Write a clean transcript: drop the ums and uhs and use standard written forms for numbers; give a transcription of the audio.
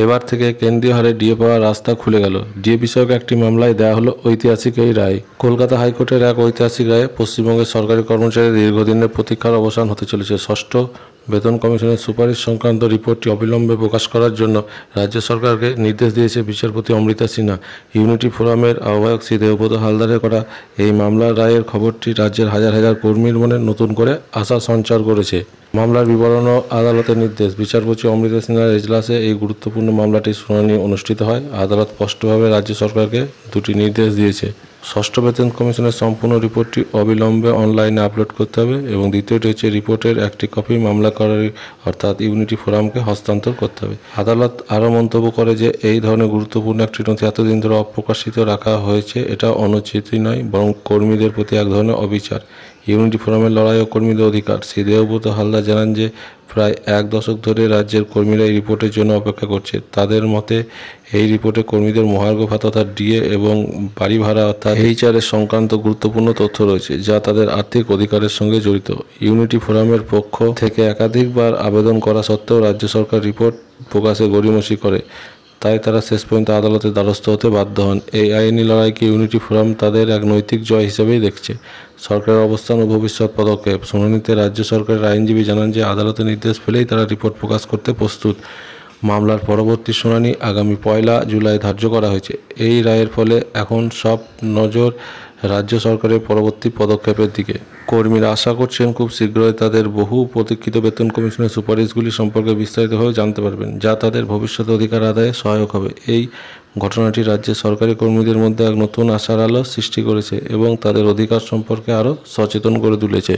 এবার থেকে কেন্দ্রীয় হারে ডিএ পাওয়ার রাস্তা খুলে গেল। ডিএ বিষয়ক একটি মামলায় দেওয়া হলো ঐতিহাসিক এই রায়। কলকাতা হাইকোর্টের এক ঐতিহাসিক রায়ে পশ্চিমবঙ্গের সরকারি কর্মচারীদের দীর্ঘদিনের প্রতীক্ষার অবসান হতে চলেছে। ষষ্ঠ বেতন কমিশনের সুপারিশ সংক্রান্ত রিপোর্টটি অবিলম্বে প্রকাশ করার জন্য রাজ্য সরকারকে নির্দেশ দিয়েছে বিচারপতি অমৃতা সিনহা। ইউনিটি ফোরামের আহ্বায়ক শ্রী দেবব্রত হালদারের করা এই মামলার রায়ের খবরটি রাজ্যের হাজার হাজার কর্মীর মনে নতুন করে আশা সঞ্চার করেছে। মামলার বিবরণ ও আদালতের নির্দেশ। বিচারপতি অমৃতা সিনহার এজলাসে এই গুরুত্বপূর্ণ মামলাটির শুনানি অনুষ্ঠিত হয়। আদালত স্পষ্টভাবে রাজ্য সরকারকে দুটি নির্দেশ দিয়েছে। ষষ্ঠ বেতন কমিশনের সম্পূর্ণ রিপোর্টটি অবিলম্বে অনলাইনে আপলোড করতে হবে এবং দ্বিতীয়টি হচ্ছে রিপোর্টের একটি কপি মামলাকারী অর্থাৎ ইউনিটি ফোরামকে হস্তান্তর করতে হবে। আদালত আরও মন্তব্য করে যে এই ধরনের গুরুত্বপূর্ণ একটি নথি এতদিন ধরে অপ্রকাশিত রাখা হয়েছে এটা অনুচিত নয়, বরং কর্মীদের প্রতি এক ধরনের অবিচার। ইউনিটি ফোরামের লড়াই ও কর্মীদের অধিকার। শ্রী দেবব্রত হালদার জানান যে প্রায় এক দশক ধরে রাজ্যের কর্মীরা এই রিপোর্টের জন্য অপেক্ষা করছে। তাদের মতে এই রিপোর্টে কর্মীদের মহার্ঘ ভাতা অর্থাৎ ডিএ এবং বাড়ি ভাড়া অর্থাৎ এইচআর সংক্রান্ত গুরুত্বপূর্ণ তথ্য রয়েছে যা তাদের আর্থিক অধিকারের সঙ্গে জড়িত। ইউনিটি ফোরামের পক্ষ থেকে একাধিকবার আবেদন করা সত্ত্বেও রাজ্য সরকার রিপোর্ট প্রকাশে গড়িমসি করে, তাই তারা শেষ পর্যন্ত আদালতের দ্বারস্থ হতে বাধ্য হন। এই আইনি লড়াইকে ইউনিটি ফোরাম তাদের এক নৈতিক জয় হিসেবেই দেখছে। সরকারের অবস্থান ও ভবিষ্যৎ পদক্ষেপ। শুনানিতে রাজ্য সরকারের আইনজীবী জানান যে আদালতের নির্দেশ পেলেই তারা রিপোর্ট প্রকাশ করতে প্রস্তুত। মামলার পরবর্তী শুনানি আগামী 1 জুলাই ধার্য করা হয়েছে। এই রায়ের ফলে এখন সব নজর রাজ্য সরকারের পরবর্তী পদক্ষেপের দিকে। কর্মীরা আশা করছেন খুব শীঘ্রই তাদের বহু প্রতীক্ষিত বেতন কমিশনের সুপারিশগুলি সম্পর্কে বিস্তারিতভাবে জানতে পারবেন, যা তাদের ভবিষ্যৎ অধিকার আদায়ে সহায়ক হবে। এই ঘটনাটি রাজ্যের সরকারি কর্মীদের মধ্যে এক নতুন আশার আলো সৃষ্টি করেছে এবং তাদের অধিকার সম্পর্কে আরও সচেতন করে তুলেছে।